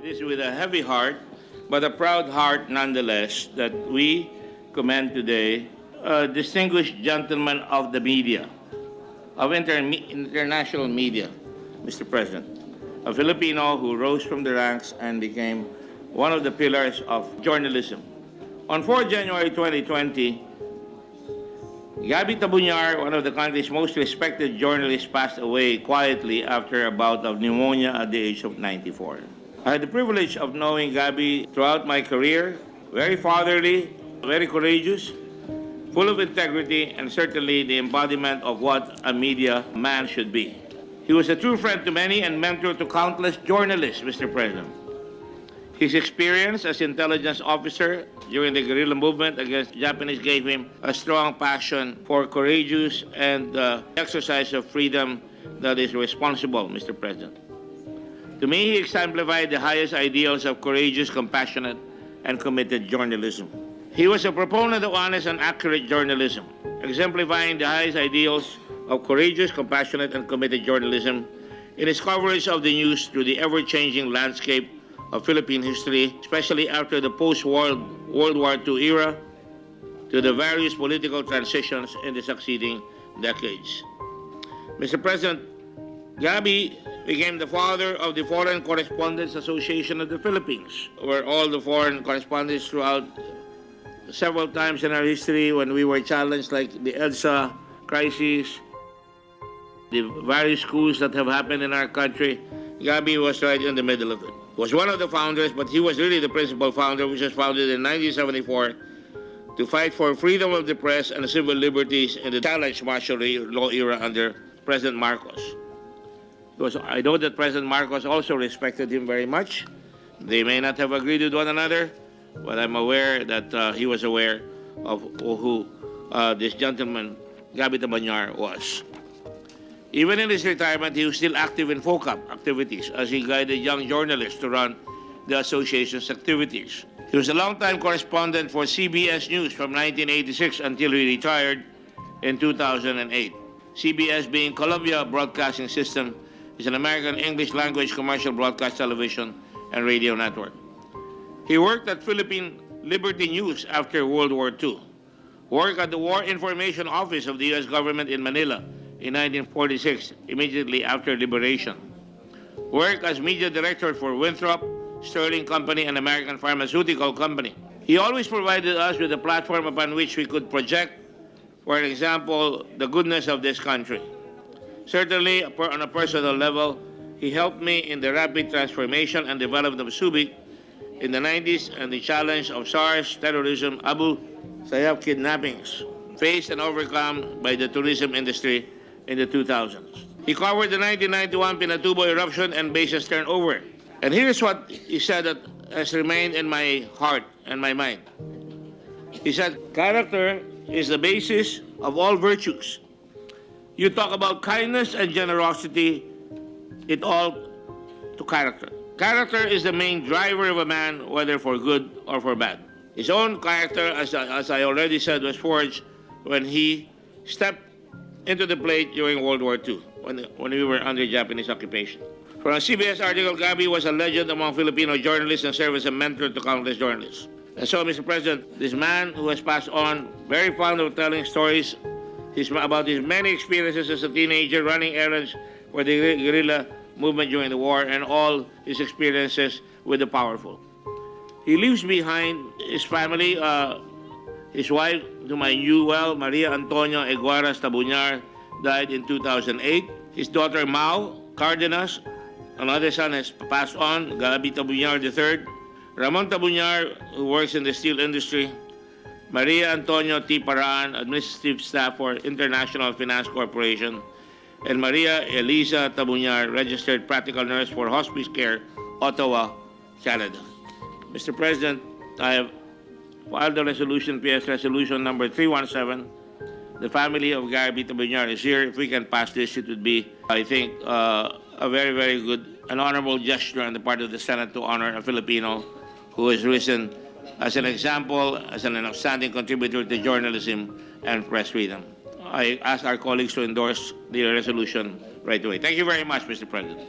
It is with a heavy heart, but a proud heart nonetheless, that we commend today a distinguished gentleman of the media, of international media, Mr. President, a Filipino who rose from the ranks and became one of the pillars of journalism. On 4 January 2020, Gaby Tabunar, one of the country's most respected journalists, passed away quietly after a bout of pneumonia at the age of 94. I had the privilege of knowing Gaby throughout my career, very fatherly, very courageous, full of integrity, and certainly the embodiment of what a media man should be. He was a true friend to many and mentor to countless journalists, Mr. President. His experience as intelligence officer during the guerrilla movement against Japanese gave him a strong passion for courageous and exercise of freedom that is responsible, Mr. President. To me, he exemplified the highest ideals of courageous, compassionate, and committed journalism. He was a proponent of honest and accurate journalism, exemplifying the highest ideals of courageous, compassionate, and committed journalism in his coverage of the news through the ever-changing landscape of Philippine history, especially after the post-World War II era, to the various political transitions in the succeeding decades. Mr. President, Gaby became the father of the Foreign Correspondents Association of the Philippines, where all the foreign correspondents throughout several times in our history when we were challenged, like the EDSA crisis, the various schools that have happened in our country, Gaby was right in the middle of it. Was one of the founders, but he was really the principal founder, which was founded in 1974 to fight for freedom of the press and civil liberties in the challenged martial law era under President Marcos. Because I know that President Marcos also respected him very much. They may not have agreed with one another, but I'm aware that he was aware of who this gentleman, Gaby Tabunar, was. Even in his retirement, he was still active in FOCAP activities as he guided young journalists to run the association's activities. He was a longtime correspondent for CBS News from 1986 until he retired in 2008. CBS, being Columbia Broadcasting System, is an American English language commercial broadcast television and radio network. He worked at Philippine Liberty News after World War II, worked at the War Information Office of the U.S. government in Manila in 1946, immediately after liberation, worked as media director for Winthrop, Sterling Company, and American Pharmaceutical Company. He always provided us with a platform upon which we could project, for example, the goodness of this country. Certainly, on a personal level, he helped me in the rapid transformation and development of Subic in the 90s and the challenge of SARS, terrorism, Abu Sayyaf kidnappings, faced and overcome by the tourism industry in the 2000s. He covered the 1991 Pinatubo eruption and bases turnover. And here's what he said that has remained in my heart and my mind. He said, character is the basis of all virtues. You talk about kindness and generosity, it all to character. Character is the main driver of a man, whether for good or for bad. His own character, as I already said, was forged when he stepped into the plate during World War II, when we were under Japanese occupation. From a CBS article, Gaby was a legend among Filipino journalists and served as a mentor to countless journalists. And so, Mr. President, this man who has passed on, very fond of telling stories about his many experiences as a teenager, running errands for the guerrilla movement during the war, and all his experiences with the powerful. He leaves behind his family, his wife, whom I knew well, Maria Antonia Eguaras Tabunar, died in 2008. His daughter, Mau Cardenas, another son, has passed on, Gaby Tabunar III. Ramon Tabunar, who works in the steel industry. Maria Antonio T. Paraan, administrative staff for International Finance Corporation. And Maria Elisa Tabunar, registered practical nurse for hospice care, Ottawa, Canada. Mr. President, I have filed a resolution, PS Resolution number 317. The family of Gaby Tabunar is here. If we can pass this, it would be, I think, a very, very good and honorable gesture on the part of the Senate to honor a Filipino who has risen as an example, as an outstanding contributor to journalism and press freedom. I ask our colleagues to endorse the resolution right away. Thank you very much, Mr. President.